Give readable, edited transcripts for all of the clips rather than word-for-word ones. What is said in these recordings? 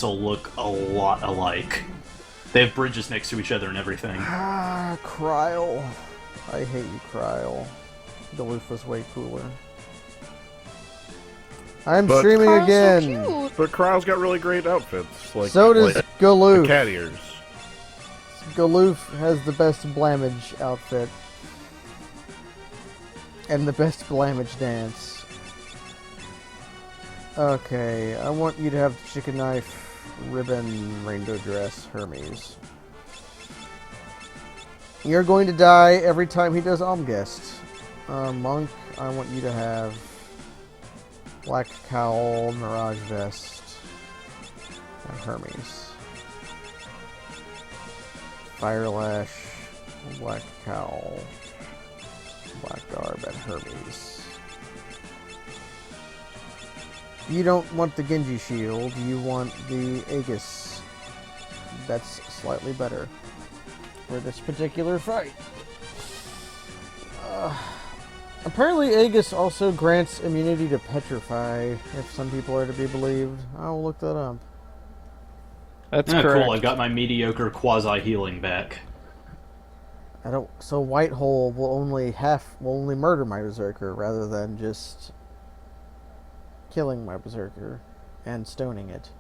also look a lot alike. They have bridges next to each other and everything. Ah, Kryle. I hate you, Kryle. Galoof was way cooler. I'm streaming Kryle's again. So cute. But Kryle's got really great outfits. Like, So does like Galoof. the cat ears. Galoof has the best Blamage outfit. And the best Blamage dance. Okay, I want you to have the chicken knife, ribbon, rainbow dress, Hermes. You're going to die every time he does Omguest. Monk, I want you to have black cowl, mirage vest, and Hermes. Firelash, black cowl, black garb, and Hermes. You don't want the Genji shield, you want the Aegis. That's slightly better for this particular fight. Apparently Aegis also grants immunity to Petrify, if some people are to be believed. I'll look that up. That's correct. Cool, I got my mediocre quasi-healing back. So White Hole will only murder my Berserker rather than just killing my Berserker and stoning it.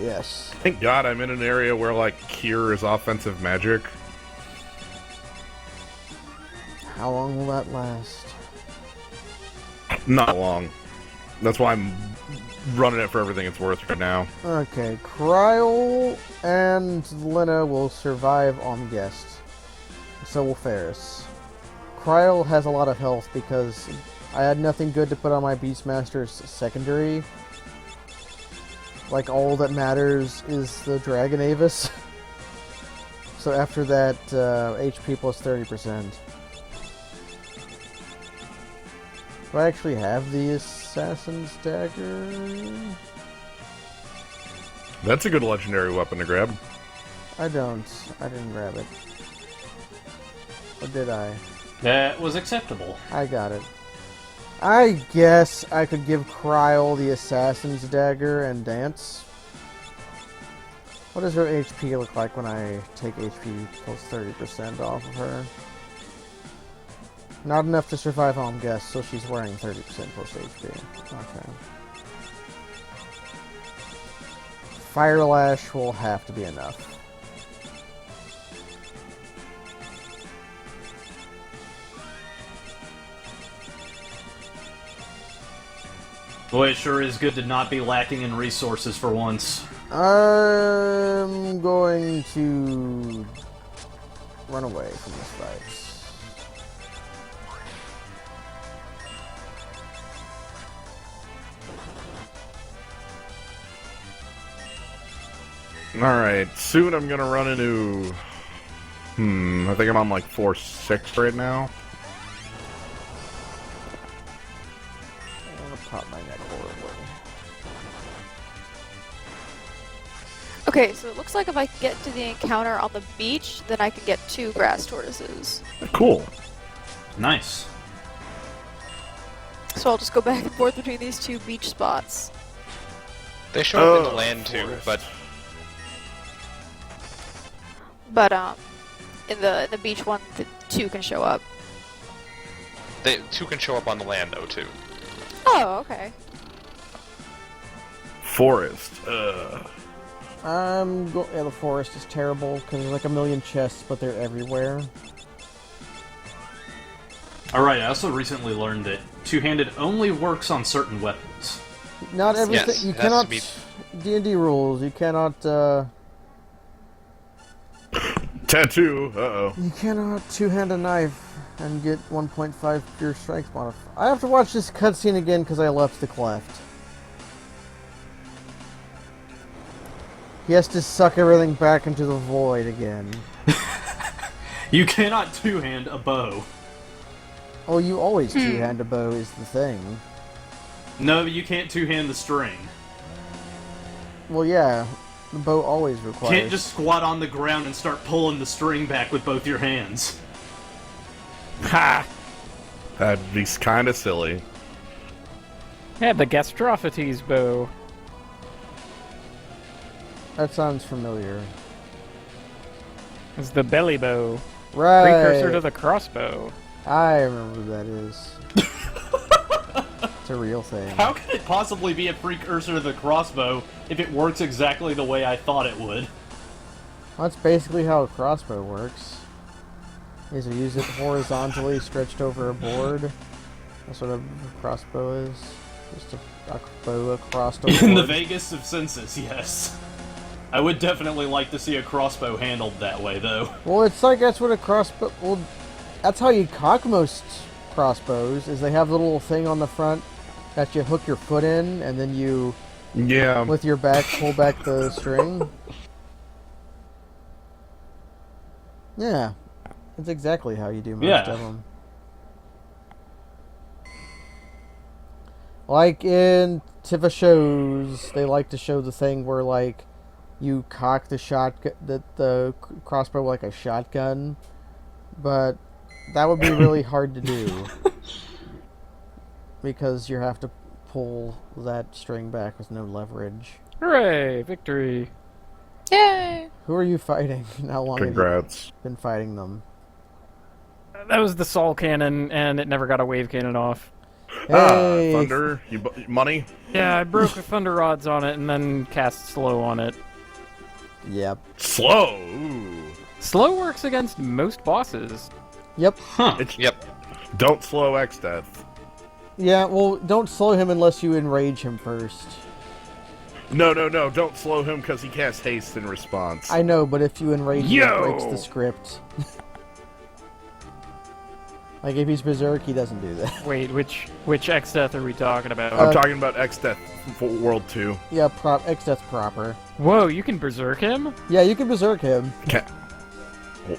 Yes. Thank God I'm in an area where, like, Cure is offensive magic. How long will that last? Not long. That's why I'm running it for everything it's worth right now. Okay, Kryle and Lena will survive on guest. So will Ferris. Kryle has a lot of health because I had nothing good to put on my Beastmaster's secondary. Like, all that matters is the Dragon Avis. So after that, HP plus 30%. Do I actually have the Assassin's Dagger? That's a good legendary weapon to grab. I don't. I didn't grab it. Or did I? That was acceptable. I got it. I guess I could give Kryle the Assassin's Dagger and dance. What does her HP look like when I take HP plus 30% off of her? Not enough to survive home guest, so she's wearing 30% plus HP. Okay. Firelash will have to be enough. Boy, it sure is good to not be lacking in resources for once. I'm going to run away from this fight. Alright, soon I'm gonna run into... I think I'm on like 4-6 right now. I'm gonna pop my neck horribly. Okay, so it looks like if I can get to the encounter on the beach, then I can get 2 grass tortoises. Cool. Nice. So I'll just go back and forth between these 2 beach spots. They show up in the land too, but In the beach one, the 2 can show up. they 2 can show up on the land though too. Oh, okay. Forest. Yeah, the forest is terrible because there's like a million chests, but they're everywhere. Alright, I also recently learned that two-handed only works on certain weapons. Not everything. Yes, you it has cannot. to be- D&D rules. You cannot. Tattoo. Uh-oh. You cannot two-hand a knife and get 1.5 pure strength modifier. I have to watch this cutscene again because I left the cleft. He has to suck everything back into the void again. You cannot two-hand a bow. Oh, you always two-hand a bow is the thing. No, you can't two-hand the string. Well, yeah. The bow always requires... You can't just squat on the ground and start pulling the string back with both your hands. Ha! That'd be kind of silly. Yeah, the Gastrophites bow. That sounds familiar. It's the belly bow. Right. Precursor to the crossbow. I remember who that is. It's a real thing. How can it possibly be a precursor to the crossbow if it works exactly the way I thought it would? Well, that's basically how a crossbow works. Is you use it horizontally stretched over a board. That's what a crossbow is. Just a bow across the board. In the Vegas of census, yes. I would definitely like to see a crossbow handled that way, though. Well, it's like that's what a crossbow... Well, that's how you cock most crossbows, is they have the little thing on the front that you hook your foot in, and then you, Yeah. with your back, pull back the string. Yeah. That's exactly how you do most of them. Like in Tifa shows, they like to show the thing where, like, you cock the the crossbow like a shotgun, but that would be really hard to do because you have to pull that string back with no leverage. Hooray! Victory! Yay! Who are you fighting? And how long Congrats. have you been fighting them? That was the Sol cannon, and it never got a wave cannon off. Hey, Thunder, money? Yeah, I broke the thunder rods on it, and then cast slow on it. Yep. Slow. Ooh. Slow works against most bosses. Yep. Huh. Yep. Don't slow X-Death. Yeah, well, don't slow him unless you enrage him first. No, don't slow him because he casts haste in response. I know, but if you enrage him, it Yo! breaks the script. Like, if he's Berserk, he doesn't do that. Wait, which X-Death are we talking about? I'm talking about X-Death World 2. Yeah, X-Death's proper. Whoa, you can Berserk him? Yeah, you can Berserk him.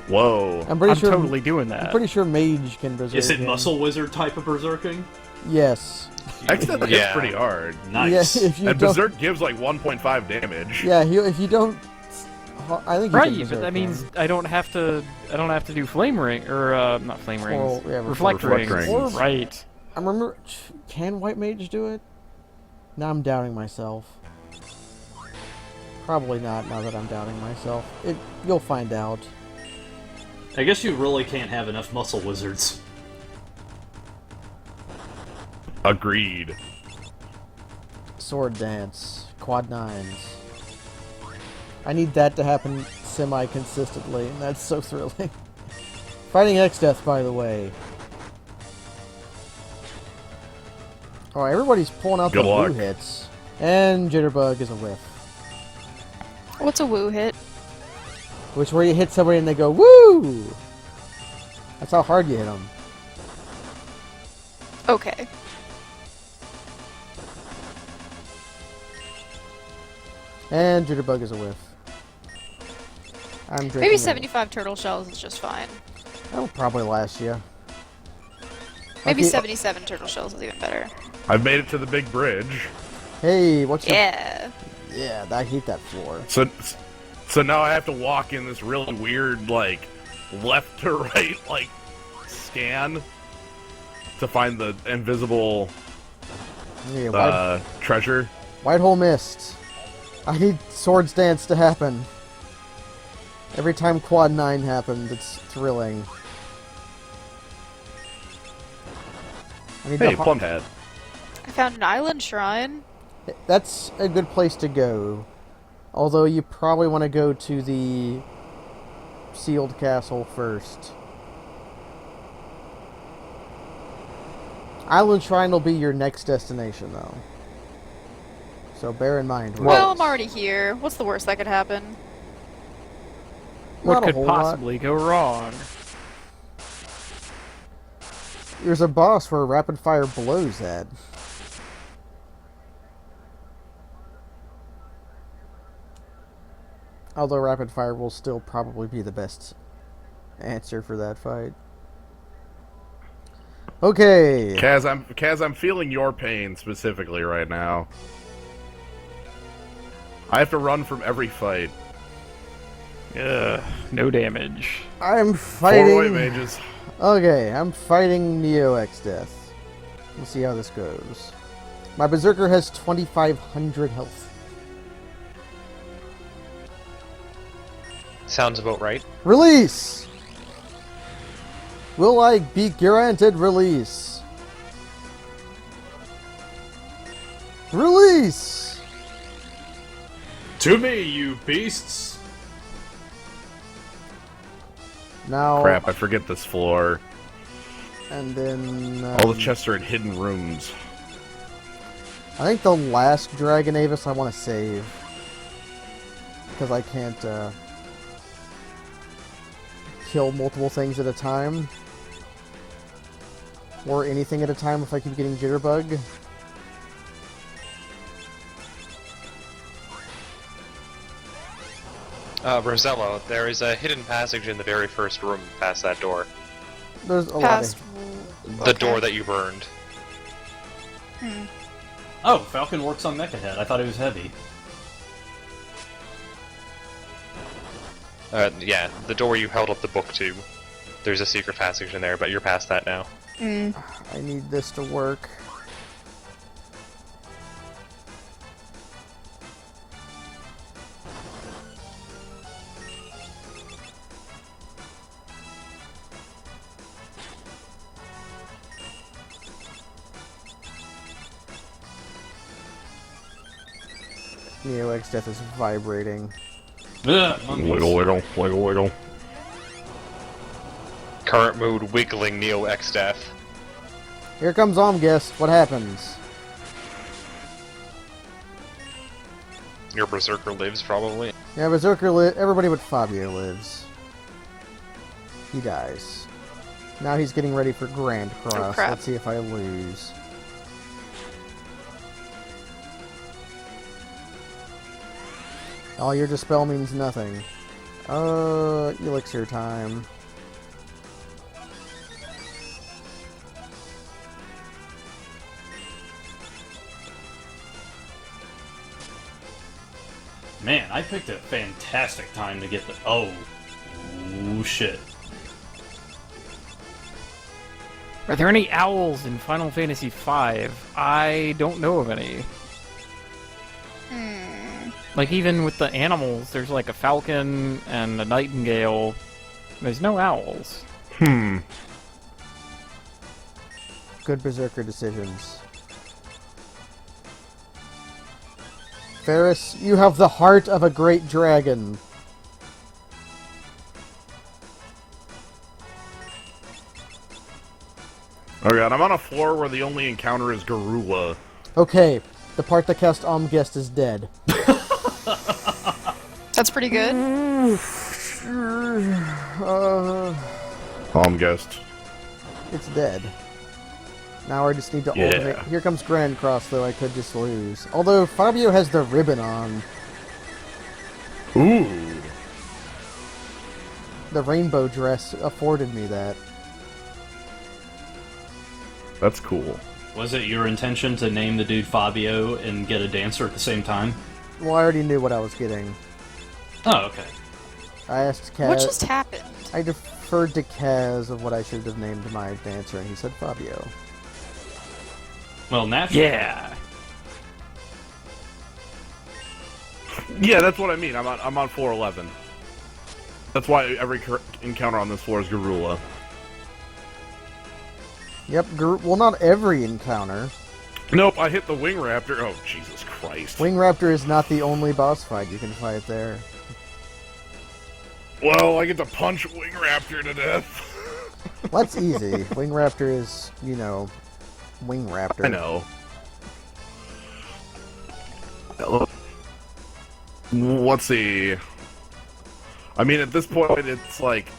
Whoa. I'm pretty I'm sure. totally doing that. I'm pretty sure Mage can Berserk Is it him. Muscle Wizard type of berserking? Yes. X-Death hits Yeah. pretty hard. Nice. Yeah, if you And don't. Berserk gives like 1.5 damage. Yeah, if you don't. I think you can Right, Berserk but that means him. I don't have to do flame ring or not flame rings. Or, yeah, reflect reflect rings. rings. Right. I remember. Can White Mage do it? Now I'm doubting myself. Probably not. Now that I'm doubting myself, you'll find out. I guess you really can't have enough Muscle Wizards. Agreed. Sword Dance, Quad 9s. I need that to happen semi-consistently, and that's so thrilling. Fighting X-Death, by the way. Oh, everybody's pulling out Good the luck. blue hits. And Jitterbug is a whiff. What's a woo hit? Which where you hit somebody and they go, woo! That's how hard you hit them. Okay. And Jitterbug is a whiff. I'm drinking Maybe it. 75 turtle shells is just fine. That'll probably last you. Maybe Okay. 77 turtle shells is even better. I've made it to the big bridge. Hey, what's your... Yeah. Yeah, I hate that floor. So now I have to walk in this really weird, like, left to right, like, scan to find the invisible Yeah, treasure. White Hole Mist. I need Swords Dance to happen. Every time Quad 9 happens, it's thrilling. I need Hey, the plum hat. I found an island shrine. That's a good place to go. Although you probably want to go to the sealed castle first. Island Shrine will be your next destination, though. So bear in mind. Well, I'm already here. What's the worst that could happen? What Not a could whole lot. possibly go wrong? There's a boss where rapid fire blows at. Although rapid fire will still probably be the best answer for that fight. Okay. Kaz, I'm feeling your pain specifically right now. I have to run from every fight. Ugh, no damage. I'm Four white fighting. mages. Okay, I'm fighting Neo X Death. Let's see how this goes. My Berserker has 2,500 health. Sounds about right. Release! Will I be granted release? Release! To me, you beasts! Now, Crap, I forget this floor. and then... All the chests are in hidden rooms. I think the last Dragon Avis I want to save. Because I can't, kill multiple things at a time. Or anything at a time if I keep getting Jitterbug. Rosello, there is a hidden passage in the very first room past that door. There's a Past. The door that you burned. Oh, Falcon works on Mecha Head. I thought it was heavy. Yeah, the door you held up the book to. There's a secret passage in there, but you're past that now. Mm. I need this to work. Neo X Death is vibrating. Ugh, monkeys. Wiggle, wiggle, wiggle, wiggle. Current mood wiggling Neo X Death. Here comes Omguest. What happens? Your Berserker lives, probably. Yeah, Berserker everybody but Fabio lives. He dies. Now he's getting ready for Grand Cross. crap. Let's see if I lose. All your dispel means nothing. Elixir time. Man, I picked a fantastic time to get the... Oh. Ooh, shit. Are there any owls in Final Fantasy V? I don't know of any. Like, even with the animals, there's like a falcon and a nightingale. There's no owls. Good Berserker decisions. Ferris, you have the heart of a great dragon. Oh god, I'm on a floor where the only encounter is Garula. Okay, the part that cast Omguest is dead. That's pretty good. Guest. It's dead. Now I just need to Yeah. alternate. Here comes Grand Cross, though I could just lose. Although Fabio has the ribbon on. Ooh. The rainbow dress afforded me that. That's cool. Was it your intention to name the dude Fabio and get a dancer at the same time? Well, I already knew what I was getting. Oh, okay. I asked Kaz. What just happened? I deferred to Kaz of what I should have named my dancer, and he said Fabio. Well, naturally. Yeah. Yeah, that's what I mean. I'm on floor 11. That's why every encounter on this floor is Garula. Yep, well, not every encounter. Nope, I hit the Wing Raptor. Oh, Jesus Christ. Wing Raptor is not the only boss fight you can fight there. Well, I get to punch Wing Raptor to death. Well, that's easy. Wing Raptor is, you know, Wing Raptor. I know. Let's see. I mean, at this point, it's like...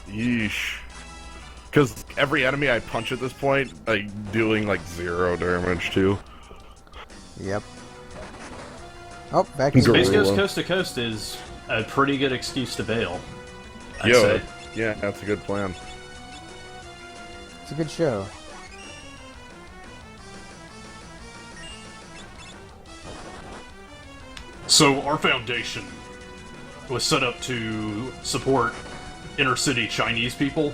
Yeesh. Because every enemy I punch at this point, I'm doing like 0 damage to. Yep. Oh, back in Space the Ghost Coast to Coast is a pretty good excuse to bail. I'd Yo, say. yeah, that's a good plan. It's a good show. So, our foundation was set up to support inner city Chinese people.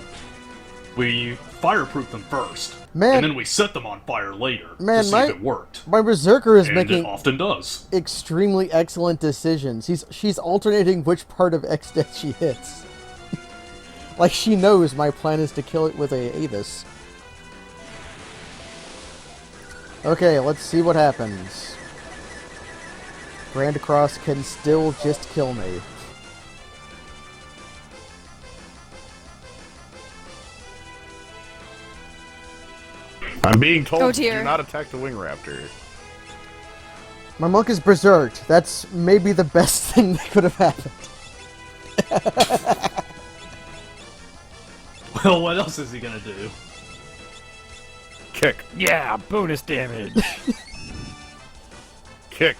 We fireproof them first, Man- and then we set them on fire later Man, to see if it worked. My Berserker is And making it often does. extremely excellent decisions. She's alternating which part of X death she hits. Like, she knows my plan is to kill it with a Avis. Okay, let's see what happens. Grand Cross can still just kill me. I'm being told Oh, dear. do not attack the Wing Raptor. My monk is berserked. That's maybe the best thing that could have happened. Well, what else is he gonna do? Kick. Yeah, bonus damage. Kick.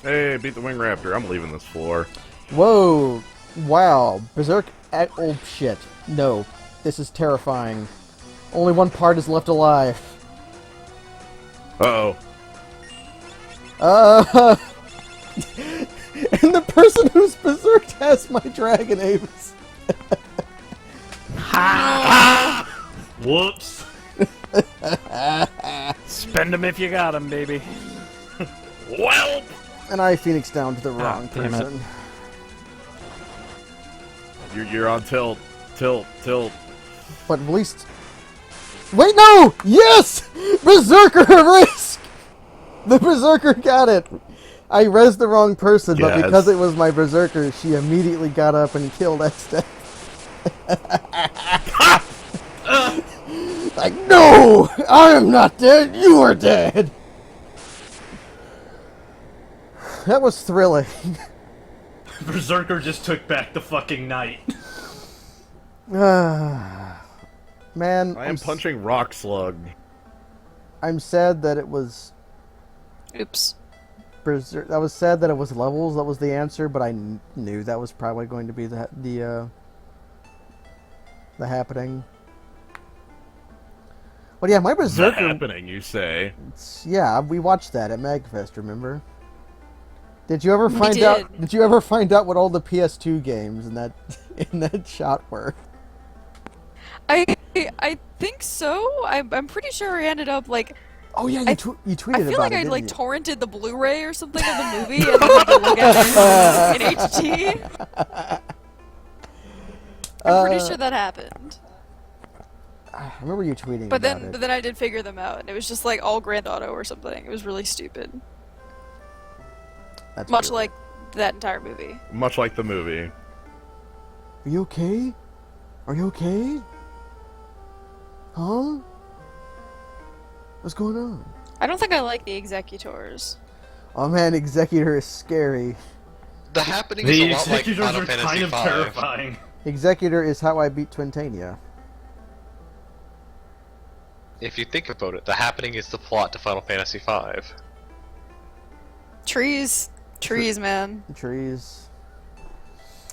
Hey, beat the Wing Raptor. I'm leaving this floor. Whoa. Wow. Berserk at... Oh, shit. No. This is terrifying. Only one part is left alive. Uh-oh. And the person who's berserked has my Dragon Avis. Whoops. Spend them if you got them, baby. Well, And I Phoenix down to the wrong damn it. person. you're on tilt. Tilt. But at least... Wait, no! Yes! Berserker risk! The Berserker got it! I rezzed the wrong person, but Yes. because it was my Berserker, she immediately got up and killed X-Death. Like, no! I am not dead! You are dead! That was thrilling. Berserker just took back the fucking night. Man, I am punching Rock Slug. I'm sad that it was Oops. Berserk. I was sad that it was levels. That was the answer, but I knew that was probably going to be the happening. But yeah, my The Berserker. happening, you say? Yeah, we watched that at MagFest. Remember? Did you ever We find did. out? Did you ever find out what all the PS2 games in that shot were? I think so. I'm pretty sure I ended up like Oh yeah, you tweeted I feel about like it. I like didn't you? torrented the Blu-ray or something of the movie and then I could look at it in HD. I'm pretty sure that happened. I remember you tweeting But about then it. but then I did figure them out and it was just like all Grand Auto or something. It was really stupid. That's Much weird. like that entire movie. Much like the movie. Are you okay? Are you okay? Huh? What's going on? I don't think I like the Executors. Oh man, Executor is scary. The happening is The a lot like executors Final are Fantasy kind of V. terrifying. Executor is how I beat Twintania. If you think about it, the happening is the plot to Final Fantasy V. Trees, man. Trees.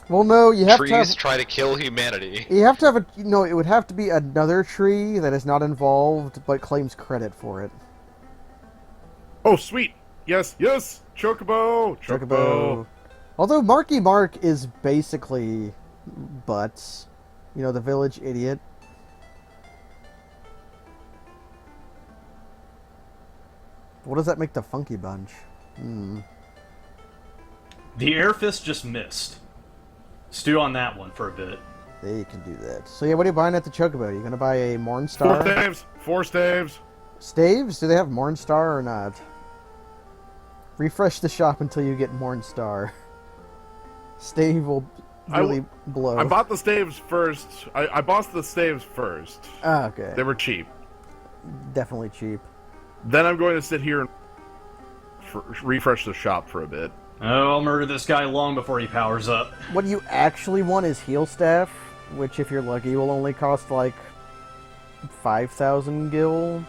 Well, no, you have to Trees have. try to kill humanity. You have to have a. No, it would have to be another tree that is not involved but claims credit for it. Oh, sweet. Yes. Chocobo. Although Marky Mark is basically Butts. You know, the village idiot. What does that make the Funky Bunch? The Air Fist just missed. Stew on that one for a bit. They can do that. So yeah, what are you buying at the Chocobo? You gonna buy a Mornstar? Four staves. Staves? Do they have Mornstar or not? Refresh the shop until you get Mornstar. Stave will really blow. I bought the staves first. I bought the staves first. Ah, okay. They were cheap. Definitely cheap. Then I'm going to sit here and refresh the shop for a bit. Oh, I'll murder this guy long before he powers up. What you actually want is Heal Staff, which if you're lucky will only cost like 5,000 gil.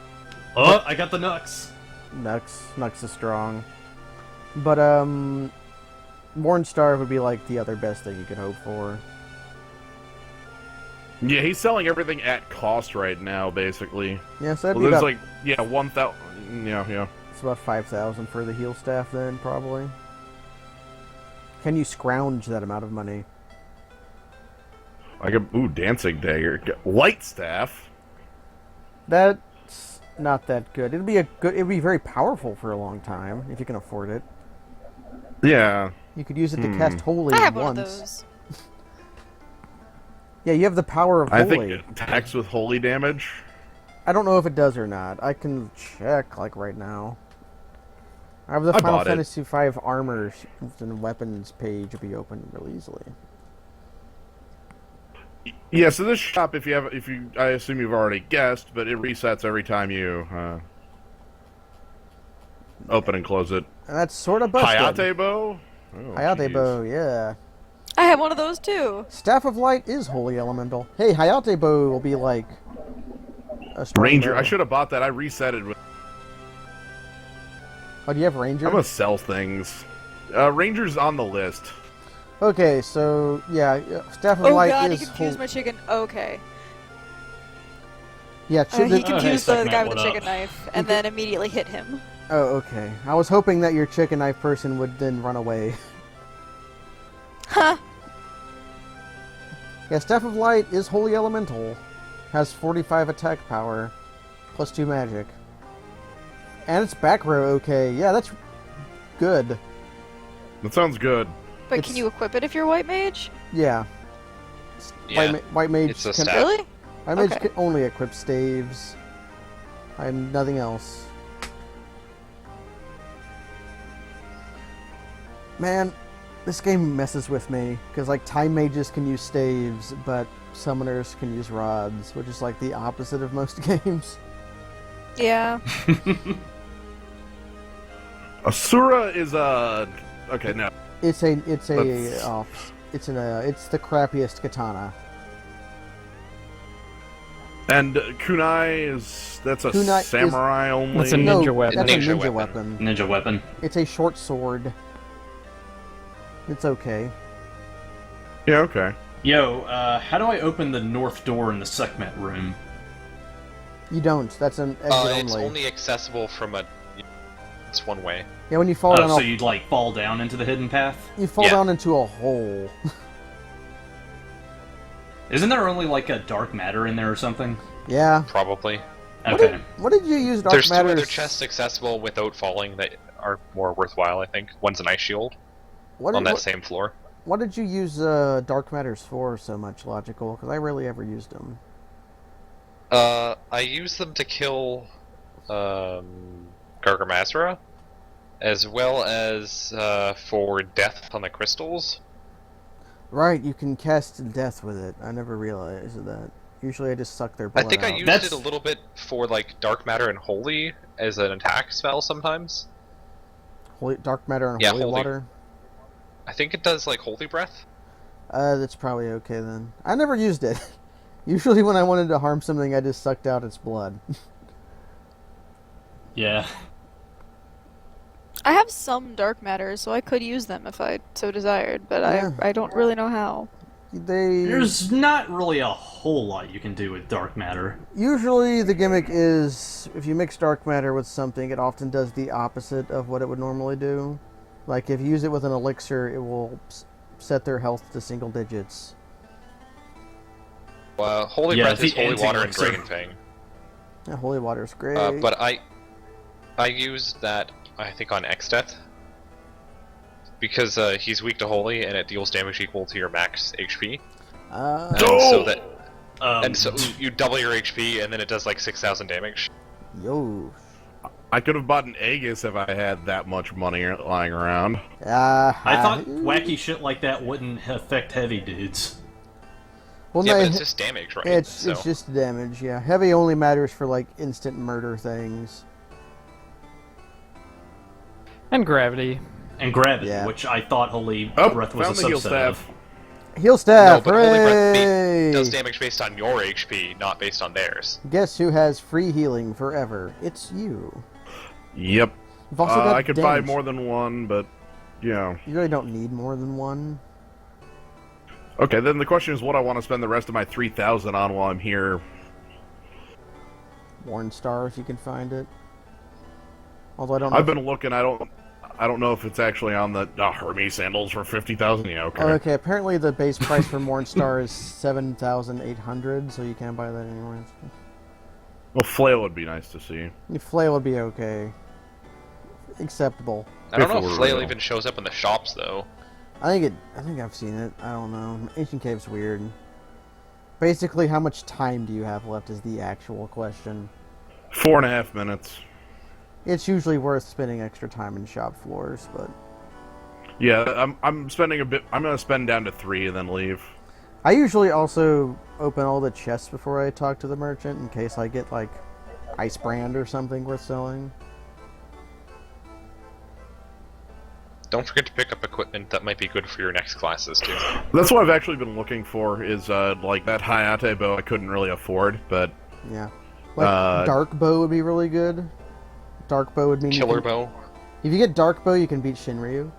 Oh, I got the Nux. Nux is strong. But Mornstar would be like the other best thing you could hope for. Yeah, he's selling everything at cost right now, basically. Yeah, so that'd Well, be there's about, like, yeah, 1,000. Yeah. it's about 5,000 for the heal staff then, probably. Can you scrounge that amount of money? Like a dancing dagger, light staff. That's not that good. It'd be very powerful for a long time if you can afford it. Yeah. You could use it to cast holy I have once. one of those. Yeah, you have the power of I holy. think it attacks with holy damage. I don't know if it does or not. I can check like right now. I have the I Final bought it. Fantasy V armor and weapons page will be open really easily. Yeah, so this shop, I assume you've already guessed, but it resets every time you open and close it. And that's sort of busted. Hayate bow. Oh, Hayate jeez. bow, yeah. I have one of those too. Staff of Light is holy elemental. Hey, Hayate bow will be like a strong Ranger. bow. I should have bought that. I reset it with. Oh, do you have Ranger? I'm gonna sell things. Ranger's on the list. Okay, so yeah, Staff of Oh Light god, he is confused my chicken. Okay. Yeah, He hey, confused the Segment, guy with the what chicken up? knife and then immediately hit him. Oh, okay. I was hoping that your chicken knife person would then run away. Huh. Yeah, Staff of Light is holy elemental. Has 45 attack power, plus 2 magic. And it's back row okay. Yeah, that's good. That sounds good. But It's- can you equip it if you're white mage? Yeah. Yeah, White mage it's a can staff. Really? White mage Okay. can only equip staves. And nothing else. Man, this game messes with me because like time mages can use staves, but summoners can use rods, which is like the opposite of most games. Yeah. Asura is okay, no. It's That's- the crappiest katana. And kunai that's a Kunai is- samurai only. That's a No, ninja weapon. That's a Ninja ninja weapon. weapon. Ninja weapon. It's a short sword. It's okay. Yeah, okay. Yo, how do I open the north door in the segment room? You don't. That's an exit It's only. only accessible from a. It's one way. Yeah, when you fall down, Oh, so you'd like fall down into the hidden path? you fall Yeah. down into a hole. Isn't there only like a dark matter in there or something? Yeah. Probably. Okay. What did you use dark There's two matters? other chests accessible without falling that are more worthwhile, I think. One's an ice shield What on did, that same floor. what did you use dark matters for so much, Logical? Because I rarely ever used them. I use them to kill Gargamazra, as well as for death on the crystals. Right, you can cast death with it. I never realized that. Usually I just suck their blood I think I out. used That's- it a little bit for like dark matter and holy as an attack spell sometimes. Dark matter and Yeah, holy holy. water. I think it does like holy breath. That's probably okay then. I never used it. Usually when I wanted to harm something, I just sucked out its blood. Yeah. I have some dark matter, so I could use them if I so desired, but Yeah. I don't really know how. There's not really a whole lot you can do with dark matter. Usually the gimmick is if you mix dark matter with something, it often does the opposite of what it would normally do. Like if you use it with an elixir, it will set their health to single digits. Holy Yeah, breath the is holy water and anti-elixir. dragon fang. Yeah, holy water is great. But I used that I think on X-Death because he's weak to holy and it deals damage equal to your max HP. And so that and so you double your HP and then it does like 6,000 damage. Yo. I could have bought an Aegis if I had that much money lying around. I thought wacky shit like that wouldn't affect heavy dudes. Well, Yeah, no, but it's just damage, right? it's just damage. Yeah, heavy only matters for like instant murder things. And gravity. And gravity, Yeah. which I thought Holy Oh, Breath was found a the heal subset staff. of. Heal staff. No, but holy breath hooray! does damage based on your HP, not based on theirs. Guess who has free healing forever? It's you. Yep. You've also got I could buy damage. more than one, but yeah. You really don't need more than one. Okay, then the question is what I want to spend the rest of my 3,000 on while I'm here. Morningstar, if you can find it. Although I don't. I've been looking. I don't know if it's actually on the Hermes sandals for 50,000. Yeah, okay. Oh, okay. Apparently, the base price for Morningstar is 7,800, so you can't buy that anymore. Well, flail would be nice to see. Your flail would be okay, acceptable. I don't If know it if were Flail real. even shows up in the shops though. I think I've seen it. I don't know. Ancient Cave's weird. Basically, how much time do you have left is the actual question. 4.5 minutes. It's usually worth spending extra time in shop floors, but Yeah, I'm spending a bit. I'm gonna spend down to 3 and then leave. I usually also open all the chests before I talk to the merchant in case I get like Ice Brand or something worth selling. Don't forget to pick up equipment that might be good for your next classes too. That's what I've actually been looking for. Is like that Hayate bow I couldn't really afford, but Yeah, like Dark Bow would be really good. Dark Bow would mean Killer bow. If you get Dark Bow, you can beat Shinryu.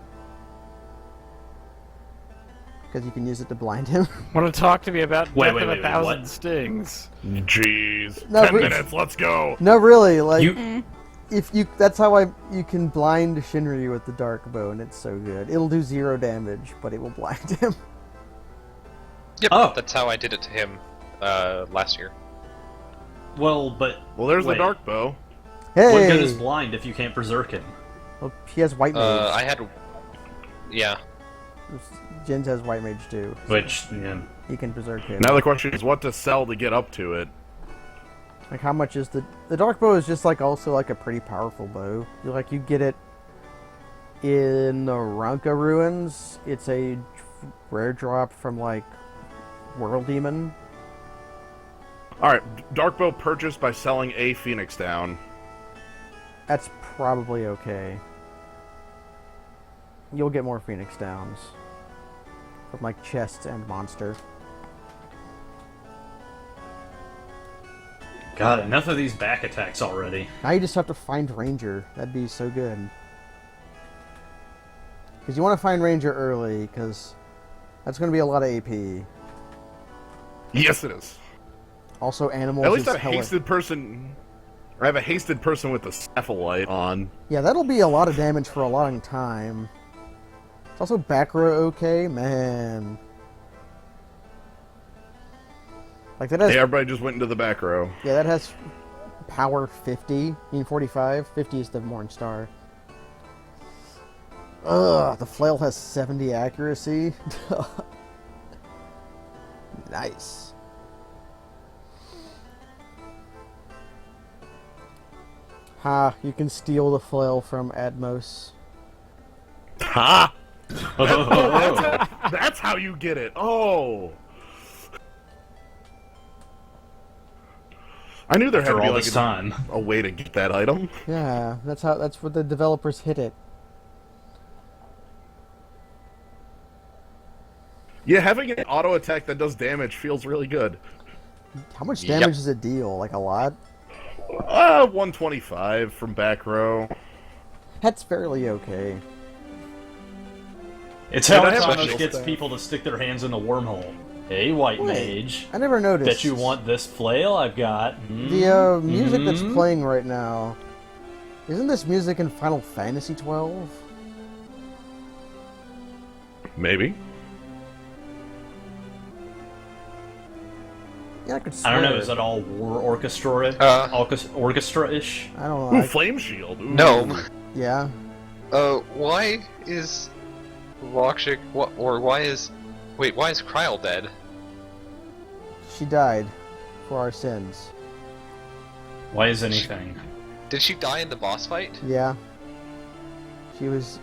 Because you can use it to blind him. Want to talk to me about Wait, Death wait, of wait, a wait, Thousand what? Stings? jeez, No, 10 but- minutes. Let's go. No, really, like Mm-mm. if you that's how you can blind Shinryu with the Dark Bow, and it's so good. It'll do 0 damage, but it will blind him. Yep, Oh. that's how I did it to him last year. Well, but Well, there's wait. the dark bow. Hey, What good is blind if you can't berserk him? well, he has White Mage. I had, yeah. Jins has White Mage too. Which, yeah. He can berserk him. Now the question is what to sell to get up to it. Like how much is the Dark Bow is just like also like a pretty powerful bow. You get it in the Ranka ruins. It's a rare drop from like World Demon. All right, dark bow purchased by selling a Phoenix down. That's probably okay. You'll get more Phoenix Downs from like chests and monster. God, enough of these back attacks already. Now you just have to find Ranger. That'd be so good. Because you want to find Ranger early, because that's going to be a lot of AP. Yes, it is. Also, animals. At least is I have a hasted person. I have a hasted person with the Cephalite on. Yeah, that'll be a lot of damage for a long time. It's also back row okay, man. Like that has, Hey, everybody just went into the back row. yeah, that has power 50. I mean 45. 50 is the Morningstar. Ugh, the flail has 70 accuracy. Nice. Ha, you can steal the flail from Admos. Ha! Oh, That's how you get it. Oh. I knew there had to after be all like this time. a way to get that item. Yeah, that's what the developers hit it. Yeah, having an auto attack that does damage feels really good. How much Yep. damage does it deal? Like a lot? 125 from back row. That's fairly okay. It's how I have Thanos special gets stuff. people to stick their hands in the wormhole. Hey, White Wait. Mage. I never noticed. Bet you want this flail I've got. The music that's Mhm. playing right now. Isn't this music in Final Fantasy 12? Maybe. Yeah, I could I swear. don't know, is that all war orchestra-ish? I don't know. Ooh, flame shield. Ooh. No. Yeah. Why is Lokshik, why is Kryl dead? She died for our sins. Why is anything? Did she die in the boss fight? Yeah. She was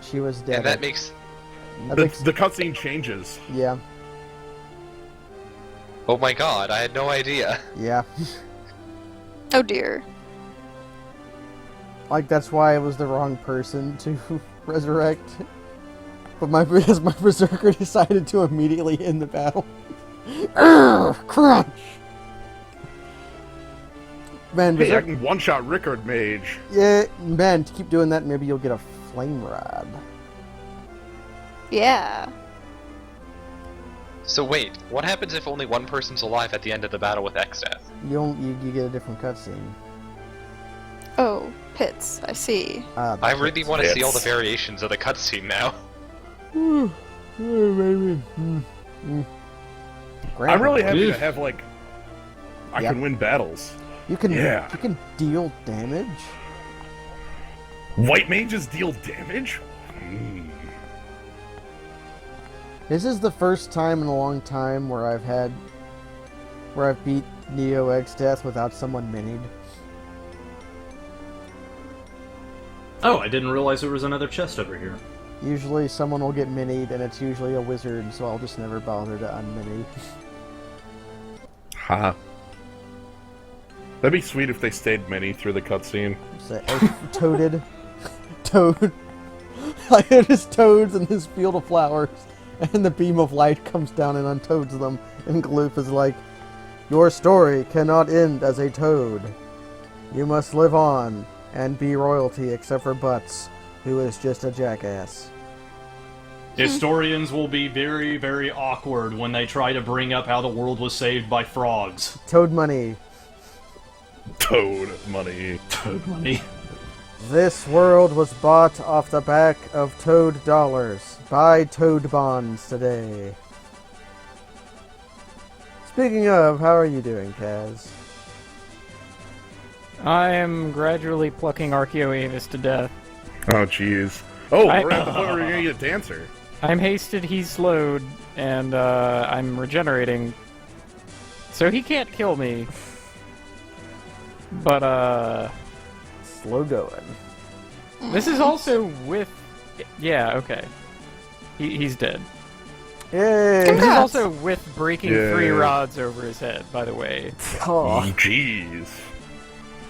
dead. And that makes, The cutscene changes. Yeah. oh my god, I had no idea. Yeah. Oh dear. Like that's why I was the wrong person to resurrect. But because my berserker decided to immediately end the battle. Urgh, crunch. Man, Hey, I berserk, can one-shot Rickard Mage. yeah, man, to keep doing that, maybe you'll get a flame rod. Yeah. So wait, what happens if only one person's alive at the end of the battle with Xdeath? You get a different cutscene. Oh, pits. I see. I really want to see all the Yes. variations of the cutscene now. I'm really happy Oof. to have, like... I Yep. can win battles. You can Yeah. you can deal damage. White mages deal damage? This is the first time in a long time where I've beat Neo Xdeath without someone minied. Oh, I didn't realize there was another chest over here. Usually someone will get minied, and it's usually a wizard, so I'll just never bother to unmini. Ha. That'd be sweet if they stayed many through the cutscene. Say, toaded. Toad. Like, it is toads in this field of flowers, and the beam of light comes down and untoads them, and Gloop is like, "Your story cannot end as a toad. You must live on, and be royalty except for Butts, who is just a jackass." Historians will be very, very awkward when they try to bring up how the world was saved by frogs. Toad money. Toad money. Toad money. This world was bought off the back of Toad dollars. Buy Toad bonds today. Speaking of, how are you doing, Kaz? I am gradually plucking Archaeoavis to death. Oh, jeez. Oh, I- we're at the point where we're gonna get a dancer. I'm hasted, he's slowed, and I'm regenerating. So he can't kill me. But, Slow going. this is also with... Yeah, okay. He's dead. Yay! This is Congrats. also with breaking Yeah. 3 rods over his head, by the way. Oh, Jeez.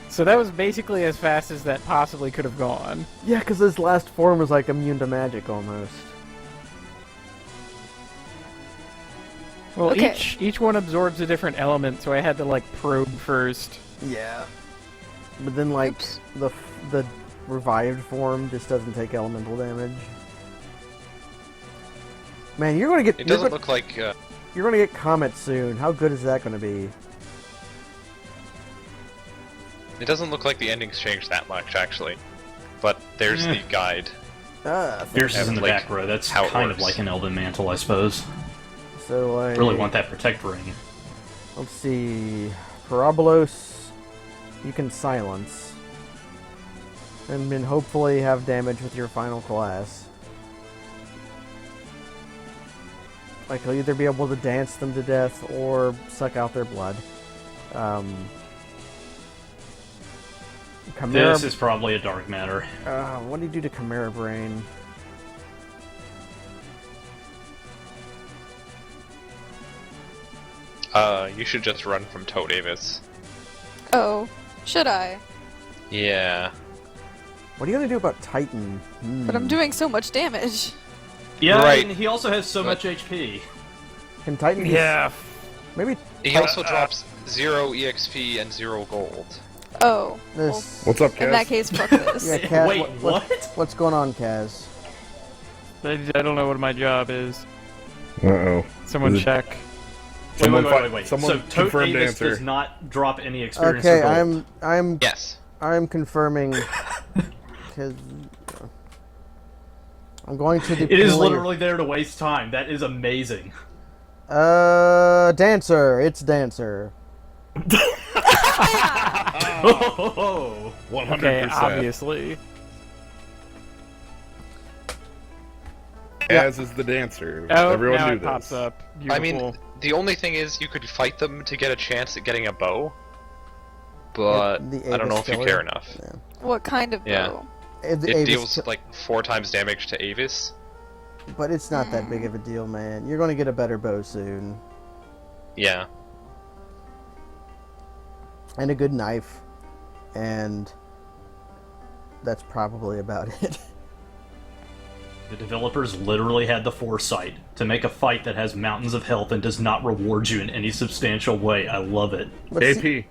So that was basically as fast as that possibly could have gone. yeah, because his last form was like immune to magic almost. Well, Okay. each one absorbs a different element, so I had to, like, probe first. Yeah. But then, like, Oops. the revived form just doesn't take elemental damage. Man, you're gonna get It doesn't look like. you're gonna get Comet soon. How good is that gonna be? It doesn't look like the endings changed that much, actually. But there's the guide. Fierce is in the like, back row. That's how it kind of works. like an Elven Mantle, I suppose. So, like, Really want that Protect Ring. let's see. Parabolos, you can silence. And then hopefully have damage with your final class. Like, he'll either be able to dance them to death or suck out their blood. Chimera... This is probably a Dark Matter. what do you do to Chimera Brain? You should just run from Toad Avis. Oh, should I? Yeah. What are you gonna do about Titan? But I'm doing so much damage. Yeah, Right. and he also has so But- much HP. Can Titan just... Yeah. Maybe He also drops 0 EXP and 0 gold. Oh. this... What's up, Kaz? In that case, fuck this. Yeah, Kaz, Wait, what? What's going on, Kaz? I don't know what my job is. Uh-oh. Someone Is it- check. Wait. Someone So Toad confirmed Avis answer. does not drop any experience Okay, or gold. Yes. I'm confirming. 'Cause I'm going to deploy... It is literally there to waste time. That is amazing. Dancer. It's Dancer. Oh, 100%. Okay, obviously. As is the dancer. Oh, Everyone now knew it this. pops up. I Beautiful. mean, the only thing is you could fight them to get a chance at getting a bow. But The I don't know Avis if you killer? care enough. What kind of Yeah. bow? It Avis deals ki- like 4 times damage to Avis. But it's not that big of a deal, man. You're going to get a better bow soon. Yeah. And a good knife. And that's probably about it. The developers literally had the foresight to make a fight that has mountains of health and does not reward you in any substantial way. I love it. But AP.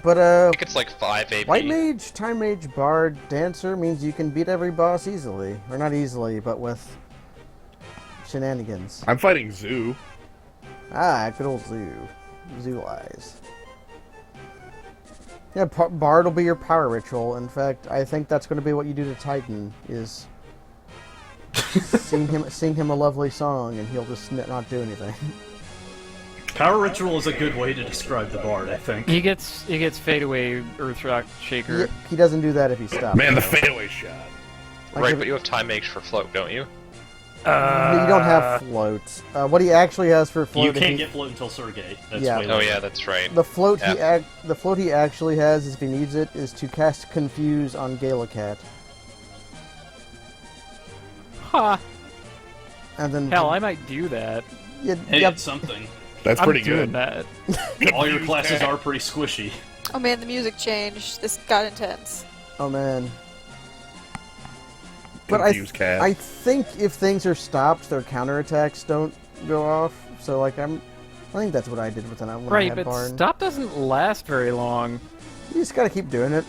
But I think it's like 5 AP. White Mage, Time Mage, Bard, Dancer means you can beat every boss easily. Or not easily, but with shenanigans. I'm fighting Zoo. Ah, good old Zoo. Zoo eyes. Yeah, Bard will be your power ritual. In fact, I think that's going to be what you do to Titan, is sing him a lovely song, and he'll just not do anything. Power ritual is a good way to describe the bard, I think. He gets fadeaway Earthrock Shaker. He doesn't do that if he stops. Man, the though. fadeaway shot. Like Right, if- but you have time mage for float, don't you? you don't have float. What he actually has for float... You if can't he- get float until Sergei. That's Yeah. way Oh later. yeah, that's right. The float Yeah. the float he actually has, if he needs it, is to cast Confuse on Galacat. Ha! And then... Hell, I might do that. Hey, Yep. it's something. That's I'm pretty doing good. that. All your classes are pretty squishy. Oh man, the music changed. This got intense. Oh man. But Confused cat. I think if things are stopped, their counterattacks don't go off. So like I think that's what I did when I Right, had but Barn. stop doesn't last very long. You just gotta keep doing it.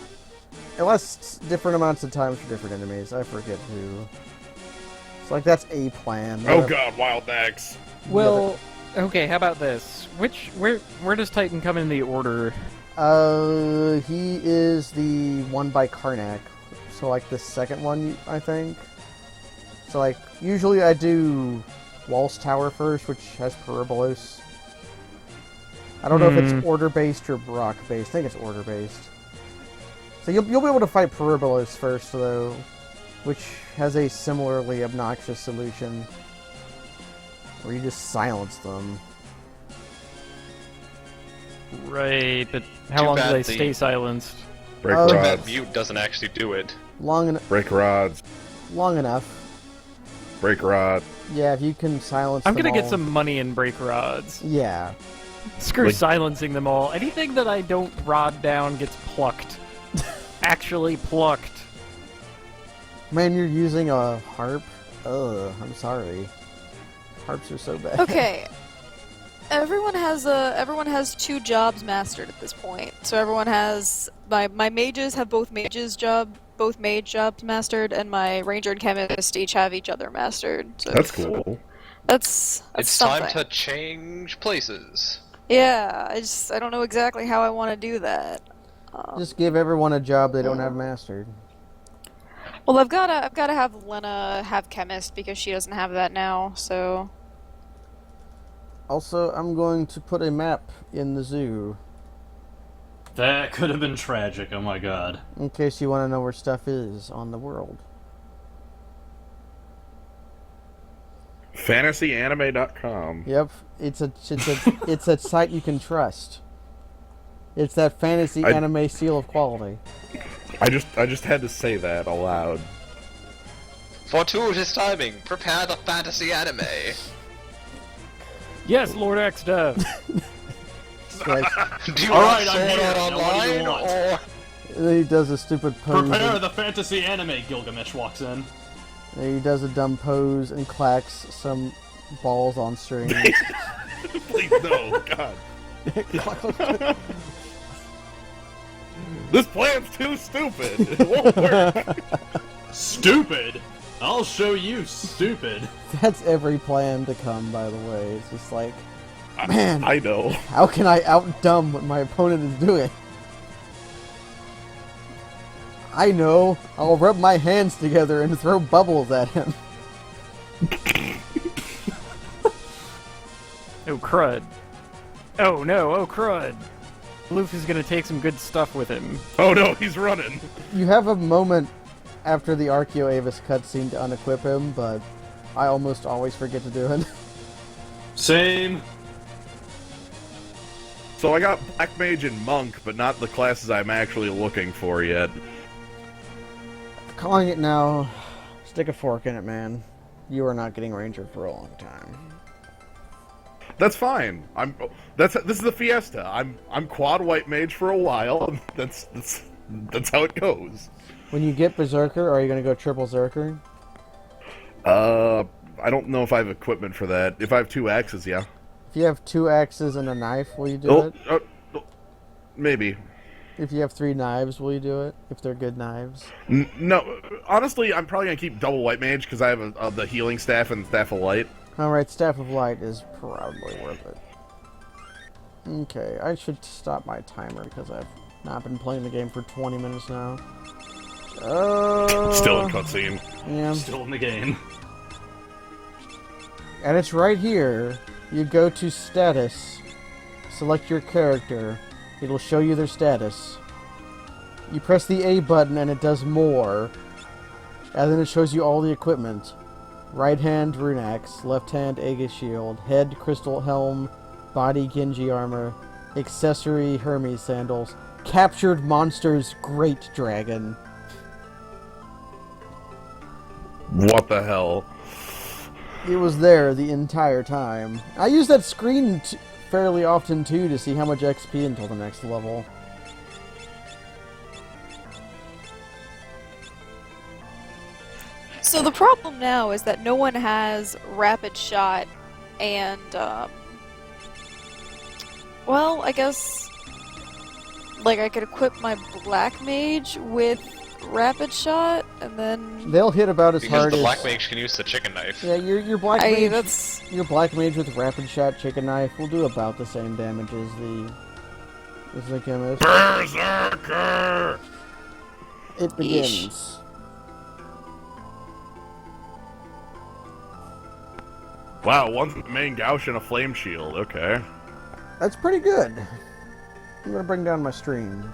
It lasts different amounts of time for different enemies. I forget who. It's like that's a plan. Oh god, Wild Axe. Well, okay, how about this? Where does Titan come in the order? He is the one by Karnak. So like the second one, I think. So like usually I do Waltz Tower first, which has Peribolos. I don't know if it's order based or Brock based. I think it's order based. So you'll be able to fight Peribolos first though, which has a similarly obnoxious solution where you just silence them. Right, but how Too long do bad they the- stay silenced? Break Oh. Too rods. bad mute doesn't actually do it. Long Break enough. Break rod. Yeah, if you can silence I'm them gonna get all- some money in break rods. Yeah. Screw Like- silencing them all. Anything that I don't rod down gets plucked. Actually plucked. Man, you're using a harp? Ugh, I'm sorry. Harps are so bad. Okay. Everyone has 2 jobs mastered at this point. So everyone has my mages have both mage jobs mastered, and my ranger and chemist each have each other mastered. So That's cool. That's It's something. time to change places. Yeah, I don't know exactly how I want to do that. Just give everyone a job they don't have mastered. Well, I've gotta have Lena have chemist because she doesn't have that now. So Also, I'm going to put a map in the zoo, That could have been tragic, oh my god. in case you want to know where stuff is on the world. FantasyAnime.com. Yep, it's a site you can trust. It's that fantasy anime seal of quality. I just had to say that aloud. Fortuitous timing. Prepare the fantasy anime. Yes, Lord Exda! It's like, Do you Alright, want I'm Sword here. Art Now what do you Online want? or he does a stupid pose. Prepare the fantasy anime, Gilgamesh walks in. And he does a dumb pose and clacks some balls on strings. Please no, God. This plan's too stupid. It won't work. Stupid! I'll show you, stupid. That's every plan to come, by the way. It's just like, man, I know. how can I outdumb what my opponent is doing? I know. I'll rub my hands together and throw bubbles at him. Oh, crud. Oh no, oh crud. Loof is gonna take some good stuff with him. Oh no, he's running. You have a moment after the Archeo Avis cutscene to unequip him, but I almost always forget to do it. Same. So I got Black Mage and Monk, but not the classes I'm actually looking for yet. Calling it now. Stick a fork in it, man. You are not getting Ranger for a long time. That's fine. This is the Fiesta. I'm quad White Mage for a while. And that's how it goes. When you get Berserker, are you going to go triple Zerker? I don't know if I have equipment for that. If I have 2 axes, yeah. If you have 2 axes and a knife, will you do it? Maybe. If you have 3 knives, will you do it? If they're good knives? No, honestly, I'm probably gonna keep double White Mage because I have the healing staff and Staff of Light. Alright, Staff of Light is probably worth it. Okay, I should stop my timer because I've not been playing the game for 20 minutes now. Still in cutscene. Yeah. Still in the game. And it's right here. You go to Status, select your character. It'll show you their status. You press the A button and it does more. And then it shows you all the equipment. Right hand, Rune Axe. Left hand, Aegis Shield. Head, Crystal Helm. Body, Genji Armor. Accessory, Hermes Sandals. Captured Monsters, Great Dragon. What the hell? It was there the entire time. I use that screen fairly often too to see how much XP until the next level. So the problem now is that no one has rapid shot and, well, I guess, like, I could equip my black mage with rapid shot, and then... They'll hit about as Because hard the as... black mage can use the chicken knife. Yeah, your black I, mage... that's... Your black mage with rapid shot chicken knife will do about the same damage as the chemist. Berserker! It begins. Wow, one's the main gouge and a flame shield. Okay. That's pretty good. I'm gonna bring down my stream.